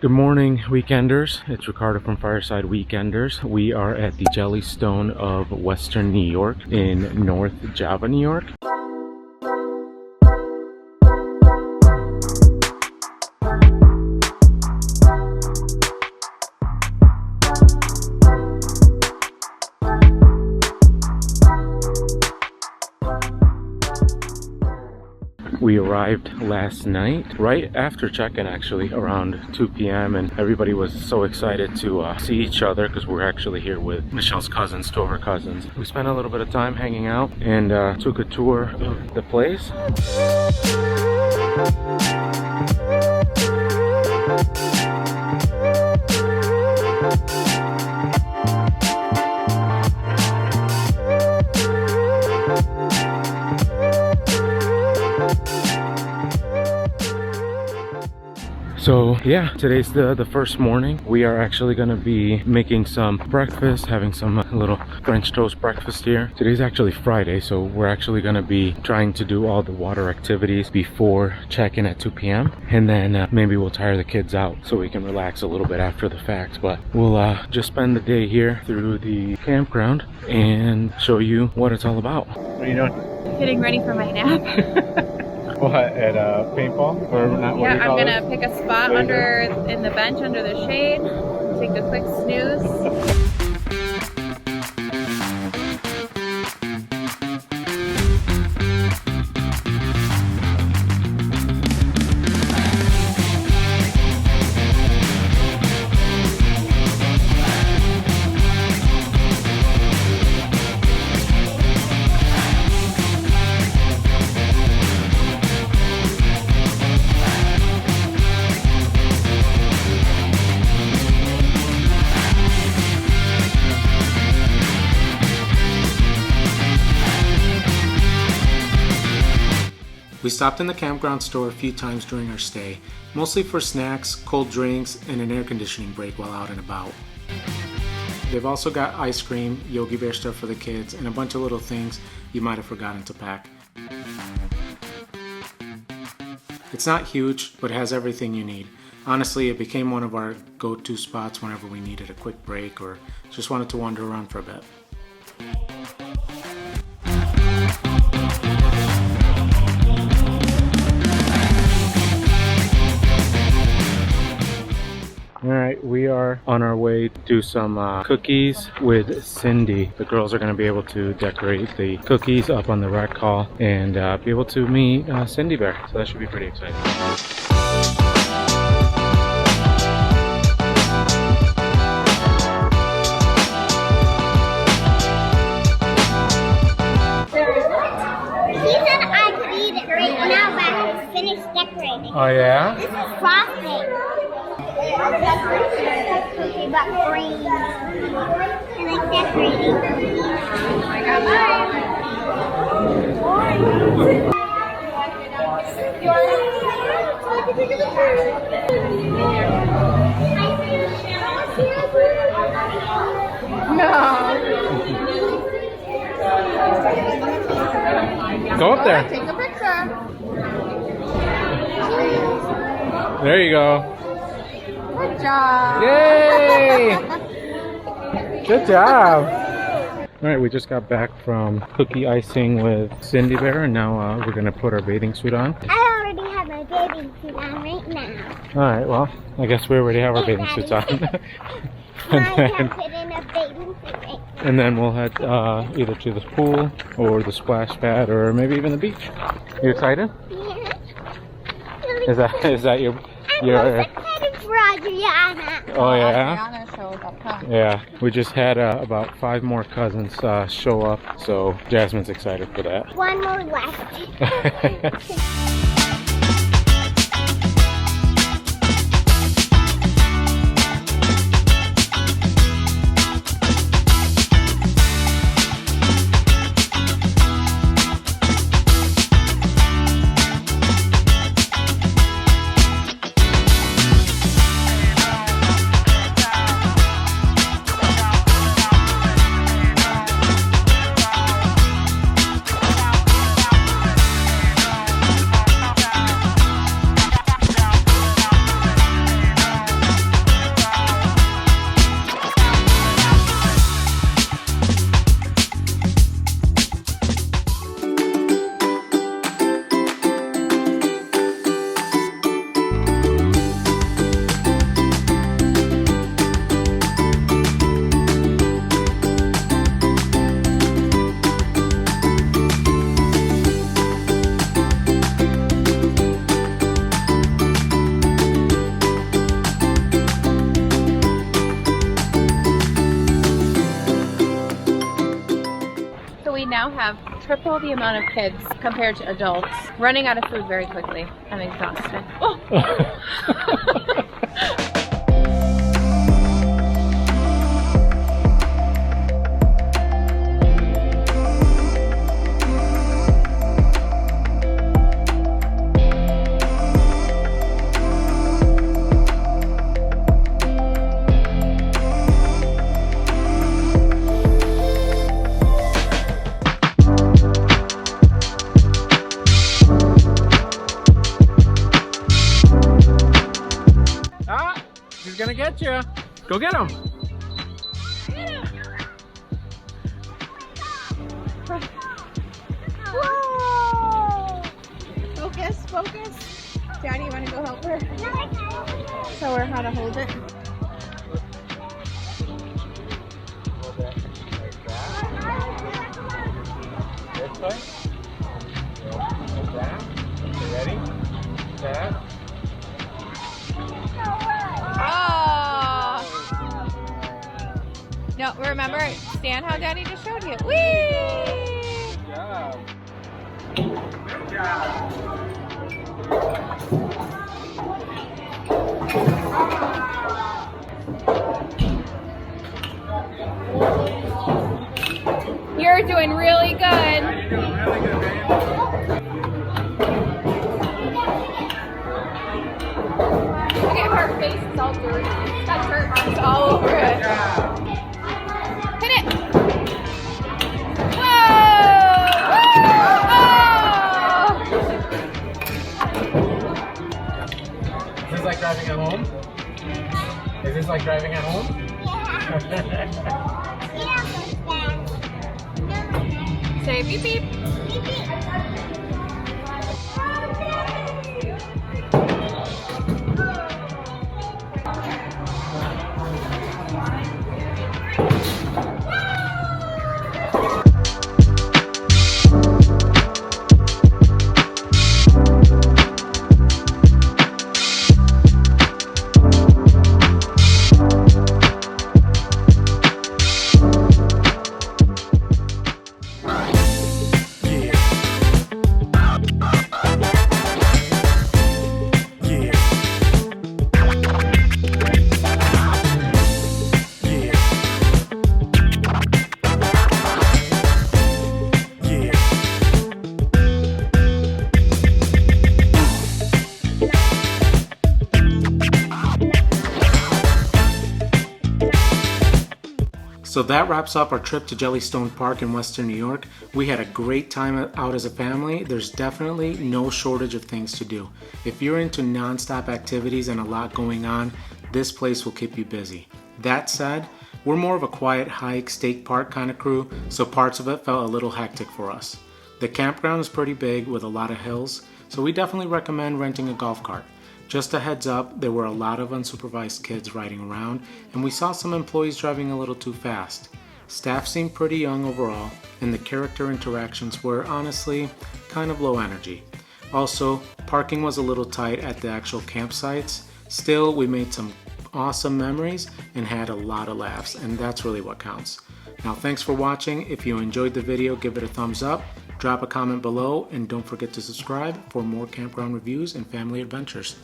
Good morning, weekenders. It's Ricardo from Fireside Weekenders. We are at the Jellystone of Western New York in North Java, New York. We arrived last night, right after check-in actually, around 2 p.m. and everybody was so excited to see each other because we're actually here with Michelle's cousins, two of her cousins. We spent a little bit of time hanging out and took a tour of the place. So yeah, today's the first morning. We are actually gonna be making some breakfast, having some little French toast breakfast here. Today's actually Friday, so we're actually gonna be trying to do all the water activities before check-in at 2 p.m. and then maybe we'll tire the kids out so we can relax a little bit after the fact. But we'll just spend the day here through the campground and show you what it's all about. What are you doing? Getting ready for my nap. What, at paintball? Or not? Yeah, I'm gonna pick a spot in the bench under the shade, take a quick snooze. We stopped in the campground store a few times during our stay, mostly for snacks, cold drinks, and an air conditioning break while out and about. They've also got ice cream, Yogi Bear stuff for the kids, and a bunch of little things you might have forgotten to pack. It's not huge, but has everything you need. Honestly, it became one of our go-to spots whenever we needed a quick break or just wanted to wander around for a bit. Alright, we are on our way to do some cookies with Cindy. The girls are going to be able to decorate the cookies up on the rec hall and be able to meet Cindy Bear. So that should be pretty exciting. Oh yeah? This is frosting. Okay, but green. I like decorating. I got mine. No. Go up there. Take a picture. There you go. Good job. Yay! Good job. All right, we just got back from cookie icing with Cindy Bear, and now we're gonna put our bathing suit on. I already have my bathing suit on right now. All right, well, I guess we already have our bathing suits on. And then we'll head either to the pool or the splash pad or maybe even the beach. You excited? Yeah. Is that your Adriana. Oh yeah? Adriana showed up, huh? Yeah, we just had about 5 more cousins show up, so Jasmine's excited for that. One more left. have triple the amount of kids compared to adults. Running out of food very quickly. I'm exhausted. Oh. He's gonna get you. Go get him. Whoa! Focus, focus. Daddy, you want to go help her? Show her how to hold it. This way. Like that. You ready? That. Oh! No, remember, stand how Daddy just showed you. Whee! Good job. Good job. You're doing really good. You're doing really good, babe. Look at her face, it's all dirty. It's got dirt marks all over it. Hit it! Whoa! Is this like driving at home? Is this like driving at home? Say beep beep. So that wraps up our trip to Jellystone Park in Western New York. We had a great time out as a family. There's definitely no shortage of things to do. If you're into non-stop activities and a lot going on, this place will keep you busy. That said, we're more of a quiet hike, state park kind of crew, so parts of it felt a little hectic for us. The campground is pretty big with a lot of hills, so we definitely recommend renting a golf cart. Just a heads up, there were a lot of unsupervised kids riding around, and we saw some employees driving a little too fast. Staff seemed pretty young overall, and the character interactions were honestly kind of low energy. Also, parking was a little tight at the actual campsites. Still, we made some awesome memories and had a lot of laughs, and that's really what counts. Now, thanks for watching. If you enjoyed the video, give it a thumbs up, drop a comment below, and don't forget to subscribe for more campground reviews and family adventures.